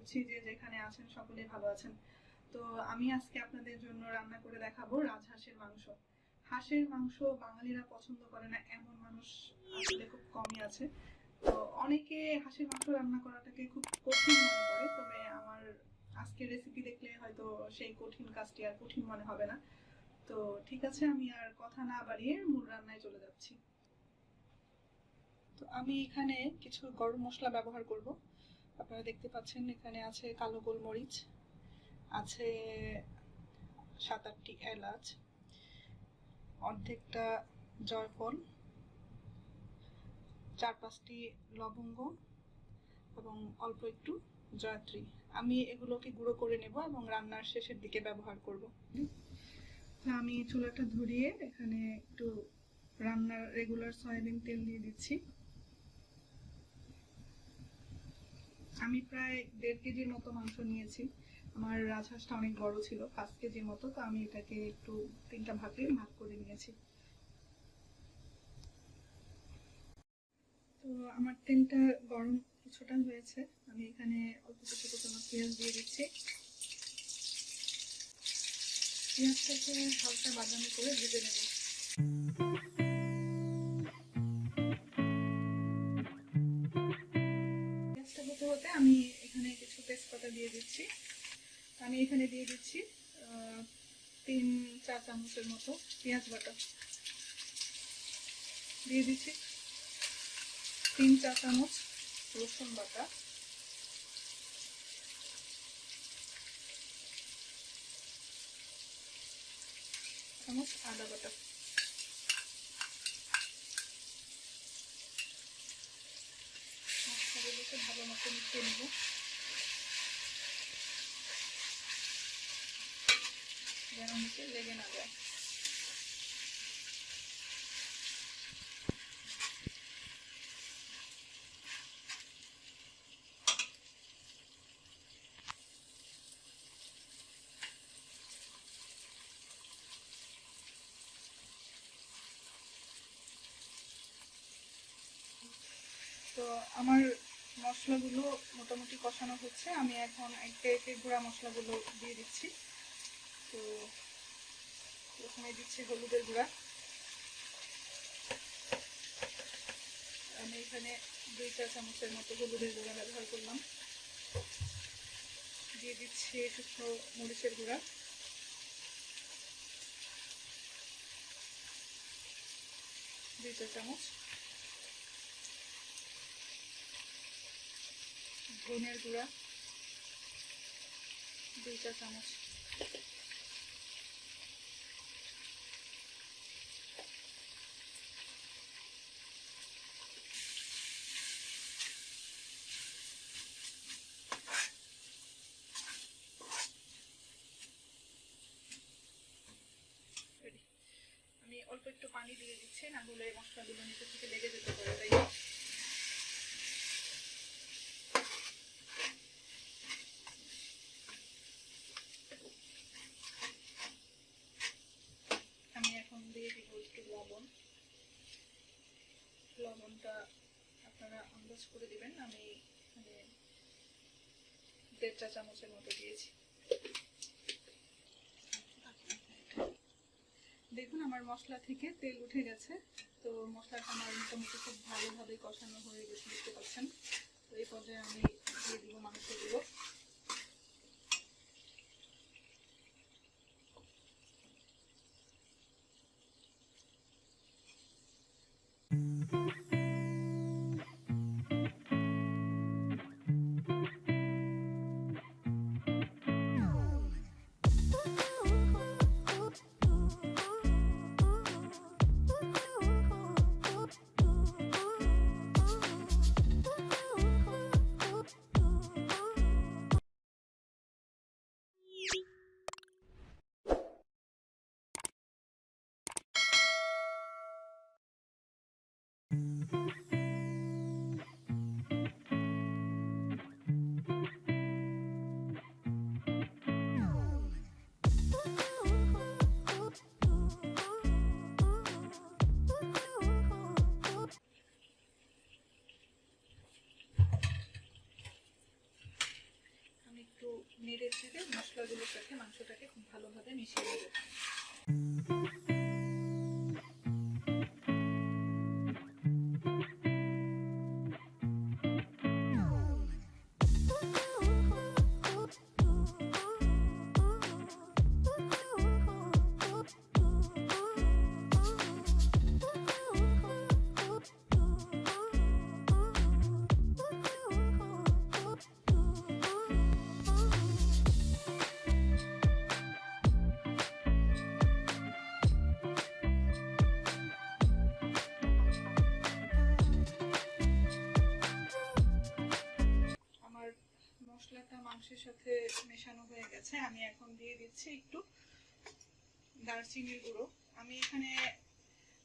করছি যে যেখানে আছেন সকলে ভালো আছেন। তো আমি আজকে আপনাদের জন্য রান্না করে দেখাবো রাজহাঁসের মাংস। হাঁসের মাংস বাঙালিরা পছন্দ করে না এমন মানুষ আসলে খুব কমই আছে। তো অনেকে হাঁসের মাংস রান্না করাটাকে খুব কঠিন মনে করে, তবে আমার আজকের রেসিপি দেখলে হয়তো সেই কঠিন কাজটি আর কঠিন মনে হবে না। তো ঠিক আছে, আমি আর কথা না বাড়িয়ে মূল রান্নায় চলে যাচ্ছি। তো আমি এখানে কিছু গরম মশলা ব্যবহার করব। আপনারা দেখতে পাচ্ছেন এখানে আছে কালো গোলমরিচ, আছে 7-8টি এলাচ, অর্ধেকটা জয়ফল, 4-5টি লবঙ্গ এবং অল্প একটু জয়ত্রী। আমি এগুলোকে গুঁড়ো করে নেব এবং রান্নার শেষের দিকে ব্যবহার করব। আমি চুলাটা ধরিয়ে এখানে একটু রান্নার রেগুলার সয়াবিন তেল দিয়ে দিচ্ছি। আমি প্রায় 1.5 কেজির মতো মাংস নিয়েছি। আমার রাজহাঁসটা অনেক বড় ছিল, 5 কেজির মতো, তো আমি এটাকে একটু 3টা ভাগে ভাগ করে নিয়েছি। তো আমার তেলটা গরম কিছুটা হয়েছে, আমি এখানে অল্প কিছু কুচানো পেঁয়াজ দিয়ে দিচ্ছি। পেঁয়াজটাকে হালকা বাদামি করে ভেজে নেব। পেঁয়াজটা হতে হতে আমি এখানে কিছু তেজপাতা দিয়ে দিচ্ছি। আমি এখানে দিয়ে দিচ্ছি 3-4 চামচের মতো পেঁয়াজ বাটা, দিয়ে দিচ্ছি 3-4 চামচ রসুন বাটা, চামচ আদা বাটা। মশলাগুলোকে ভালো মতো মিশিয়ে নেব। যেন নিচে লেগে না যায়। তো আমার মশলাগুলো মোটামুটি কষানো হচ্ছে, আমি এখন একে একে গুঁড়া মশলাগুলো দিয়ে দিচ্ছি। তো প্রথমে দিচ্ছি হলুদের গুঁড়া। আমি এখানে 2 চা চামচের মতো হলুদের গুঁড়া ব্যবহার করলাম। দিয়ে দিচ্ছি শুকনো মরিচের গুঁড়া, দুই চা চামচ, ধনের গুঁড়া 2 চা চামচ, আমি অল্প একটু পানি দিয়ে দিচ্ছি, না হলে মশলাগুলো নিচে থেকে লেগে যেতে পারে, তাই আমি এখন দিয়ে দিব একটু লবণ। লবণটা আপনারা আন্দাজ করে দিবেন, আমি এখানে 1.5 চা চামচের মতো দিয়েছি। দেখুন আমার মশলা থেকে তেল উঠে গেছে। তো মশলাটা আমার মোটামুটি খুব ভালোভাবে কষানো হয়ে গেছে, দেখতে পাচ্ছেন। তো এই পর্যায়ে আমি দিয়ে দিব মাংসগুলো। থেকে মশলাগুলোর সাথে মাংসটাকে খুব ভালোভাবে মিশিয়ে নেব। মশলাটা মাংসের সাথে মেশানো হয়ে গেছে। আমি এখন দিয়ে দিচ্ছি একটু দারচিনির গুঁড়ো। আমি এখানে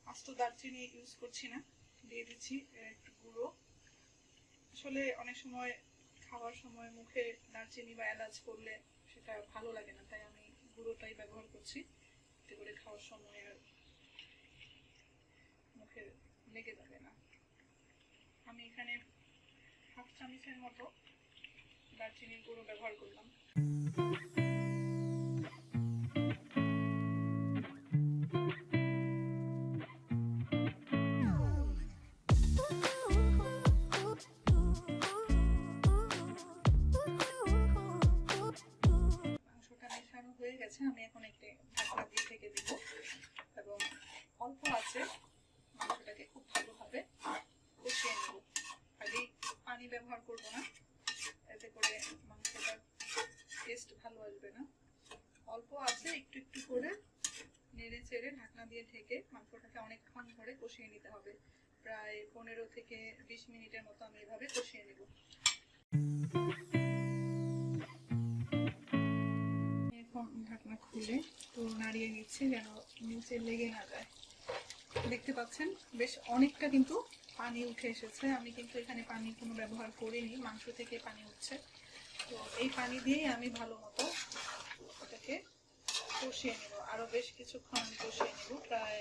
আস্ত দারচিনি ইউজ করছি না, দিয়ে দিচ্ছি একটু গুঁড়ো। আসলে অনেক সময় খাওয়ার সময় মুখে দারচিনি বা এলাচ করলে সেটা ভালো লাগে না, তাই আমি গুঁড়োটাই ব্যবহার করছি, এতে করে খাওয়ার সময় আর মুখে লেগে যাবে না। আমি এখানে হাফ চামচের মতো দারচিনির গুঁড়ো ব্যবহার করলাম। মাংসটা মেশানো হয়ে গেছে, আমি এখন একটু ঢাকনা দিয়ে ঢেকে দিব এবং অল্প আছে মাংসটাকে খুব ভালোভাবে কষিয়ে নেব। খালি পানি ব্যবহার করব না, এতে করে মাংসটার টেস্ট ভালো আসবে না। অল্প আছে একটু একটু করে নেড়ে চেড়ে ঢাকনা দিয়ে ঢেকে মাংসটাকে অনেকক্ষণ ধরে কষিয়ে নিতে হবে। প্রায় 15 থেকে 20 মিনিটের মতো আমি এভাবে কষিয়ে নেব। এখন ঢাকনা খুলে তো নাড়িয়ে নিচ্ছি যেন নিচে লেগে না যায়। দেখতে পাচ্ছেন বেশ অনেকটা কিন্তু পানি উঠে এসেছে। আমি কিন্তু এখানে পানি কোনো ব্যবহার করিনি, মাংস থেকে পানি উঠছে। তো এই পানি দিয়েই আমি ভালো মতো এটাকে কষিয়ে নেব। আরো বেশ কিছুক্ষণ আমি কষিয়ে নেব, প্রায়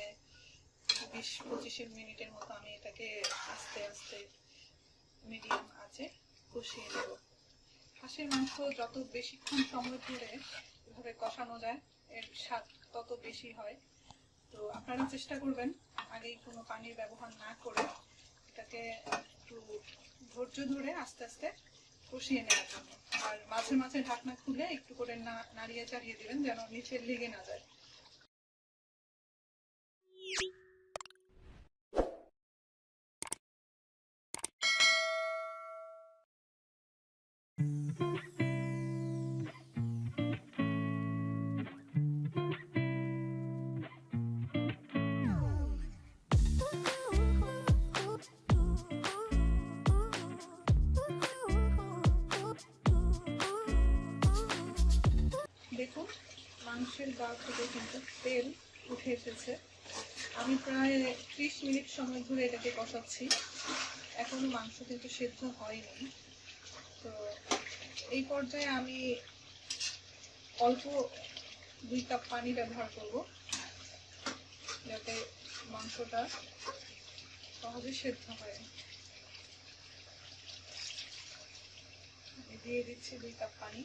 20-25 মিনিটের মতো আমি এটাকে আস্তে আস্তে মিডিয়াম আঁচে কষিয়ে নেব। হাঁসের মাংস যত বেশিক্ষণ সময় ধরে এভাবে কষানো যায় এর স্বাদ তত বেশি হয়। তো আপনারা চেষ্টা করবেন আগেই কোনো পানির ব্যবহার না করে এটাকে একটু ধৈর্য ধরে আস্তে আস্তে কষিয়ে নেওয়ার জন্য। আর মাঝে মাঝে ঢাকনা খুলে একটু করে নাড়িয়ে চাড়িয়ে দিবেন যেন নিচে লেগে না যায়। দেখুন মাংসের গা থেকে কিন্তু তেল উঠে এসেছে। আমি প্রায় 30 মিনিট সময় ধরে এটাকে কষাচ্ছি, এখনো মাংস কিন্তু সেদ্ধ হয়নি। তো এই পর্যায়ে আমি অল্প 2 কাপ পানি ব্যবহার করব যাতে মাংসটা সহজে সেদ্ধ হয়। দিয়ে দিচ্ছি 2 কাপ পানি।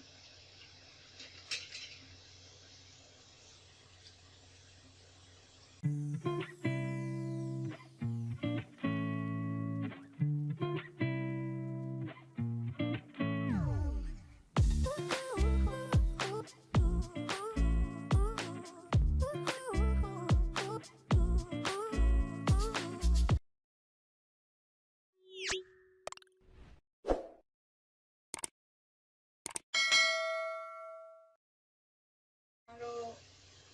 আরো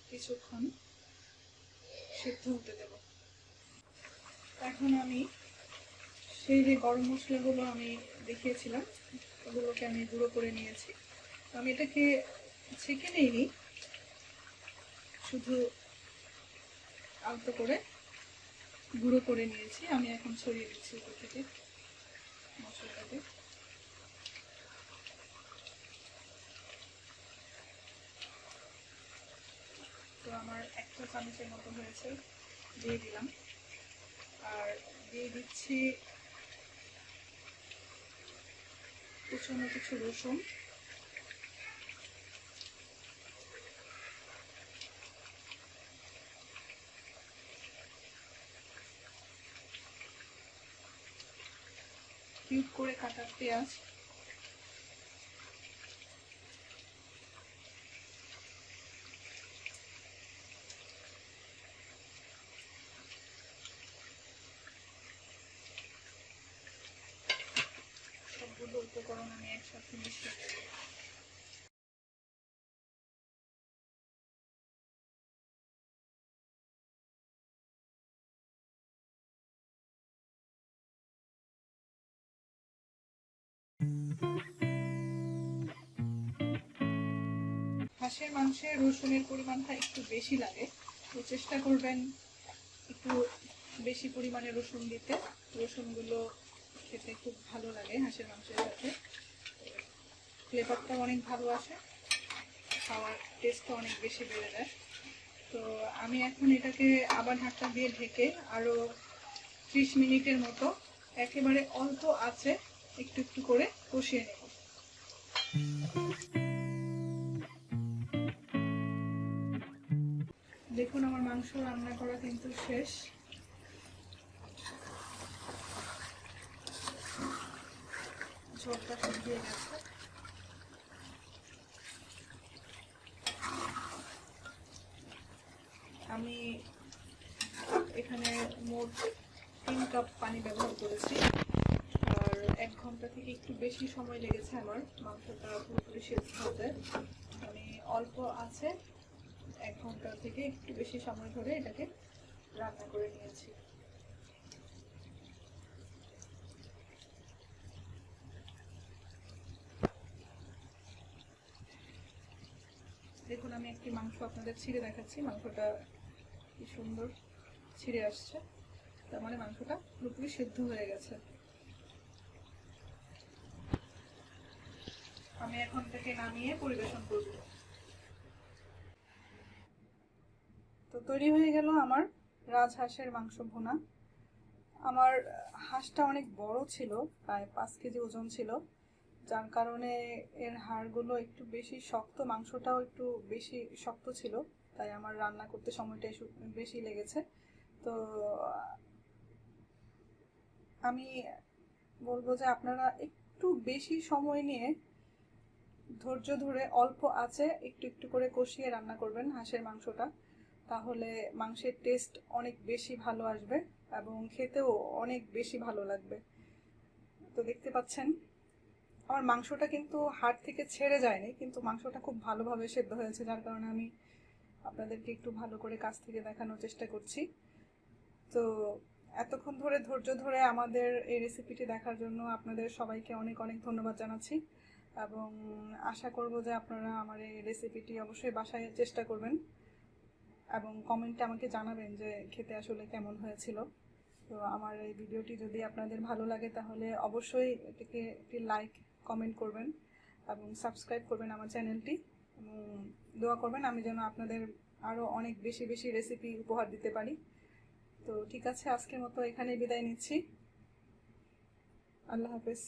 কিছুক্ষণ সেদ্ধ হতে দেব। এখন আমি সেই যে গরম মশলাগুলো আমি দেখিয়েছিলাম ওগুলোকে আমি গুঁড়ো করে নিয়েছি। আমি এটাকে ছেঁকে নিইনি, শুধু আলতো করে গুঁড়ো করে নিয়েছি। আমি এখন ছড়িয়ে দিচ্ছি উপর থেকে মশলাটাকে। তো আমার 1 চা চামচের মতো হয়েছে, দিয়ে দিলাম। আর দিয়ে দিচ্ছি কুচনো কিছু রসুন, কিউব করে কাটা পেঁয়াজ, সবগুলো উপকরণ আমি একসাথে মিশিয়ে দেব। হাঁসের মাংসে রসুনের পরিমাণটা একটু বেশি লাগে, তো চেষ্টা করবেন একটু বেশি পরিমাণে রসুন দিতে। রসুনগুলো খেতে খুব ভালো লাগে হাঁসের মাংসের সাথে, ফ্লেভারটা অনেক ভালো আসে, খাওয়ার টেস্টটা অনেক বেশি বেড়ে যায়। তো আমি এখন এটাকে আবার ঢাকনা দিয়ে ঢেকে আরও 30 মিনিটের মতো একেবারে অল্প আঁচে একটু একটু করে কষিয়ে নেব। দেখুন আমার মাংস রান্না করা কিন্তু শেষ। ঝোলটা শুকিয়ে গেছে। আমি এখানে মোট 3 কাপ পানি ব্যবহার করেছি, আর 1 ঘন্টা থেকে একটু বেশি সময় লেগেছে আমার মাংসটা পুরোপুরি সেদ্ধ হতে। আমি অল্প আছে 1 ঘন্টা থেকে একটু বেশি সময় ধরে এটাকে রান্না করে নিয়েছি। দেখুন আমি একটি মাংস আপনাদের ছিঁড়ে দেখাচ্ছি, মাংসটা কি সুন্দর ছিঁড়ে আসছে, তার মানে মাংসটা পুরোপুরি সেদ্ধ হয়ে গেছে। আমি এখন থেকে নামিয়ে পরিবেশন করব। তো তৈরি হয়ে গেল আমার রাজহাঁসের মাংস ভুনা। আমার হাঁসটা অনেক বড় ছিল, প্রায় 5 কেজি ওজন ছিল, যার কারণে এর হাড়গুলো একটু বেশি শক্ত, মাংসটাও একটু বেশি শক্ত ছিল, তাই আমার রান্না করতে সময়টা বেশি লেগেছে। তো আমি বলবো যে আপনারা একটু বেশি সময় নিয়ে ধৈর্য ধরে অল্প আঁচে একটু একটু করে কষিয়ে রান্না করবেন হাঁসের মাংসটা, তাহলে মাংসের টেস্ট অনেক বেশি ভালো আসবে এবং খেতেও অনেক বেশি ভালো লাগবে। তো দেখতে পাচ্ছেন আমার মাংসটা কিন্তু হাড় থেকে ছেড়ে যায়নি, কিন্তু মাংসটা খুব ভালোভাবে সেদ্ধ হয়েছে, যার কারণে আমি আপনাদেরকে একটু ভালো করে কাছ থেকে দেখানোর চেষ্টা করছি। তো এতক্ষণ ধরে ধৈর্য ধরে আমাদের এই রেসিপিটি দেখার জন্য আপনাদের সবাইকে অনেক অনেক ধন্যবাদ জানাচ্ছি, এবং আশা করব যে আপনারা আমার এই রেসিপিটি অবশ্যই বাসায় চেষ্টা করবেন এবং কমেন্টে আমাকে জানাবেন যে খেতে আসলে কেমন হয়েছিল। তো আমার এই ভিডিওটি যদি আপনাদের ভালো লাগে তাহলে অবশ্যই এটিকে একটি লাইক কমেন্ট করবেন এবং সাবস্ক্রাইব করবেন আমার চ্যানেলটি, এবং দোয়া করবেন আমি যেন আপনাদের আরও অনেক বেশি বেশি রেসিপি উপহার দিতে পারি। তো ঠিক আছে, আজকের মতো এখানেই বিদায় নিচ্ছি। আল্লাহ হাফেজ।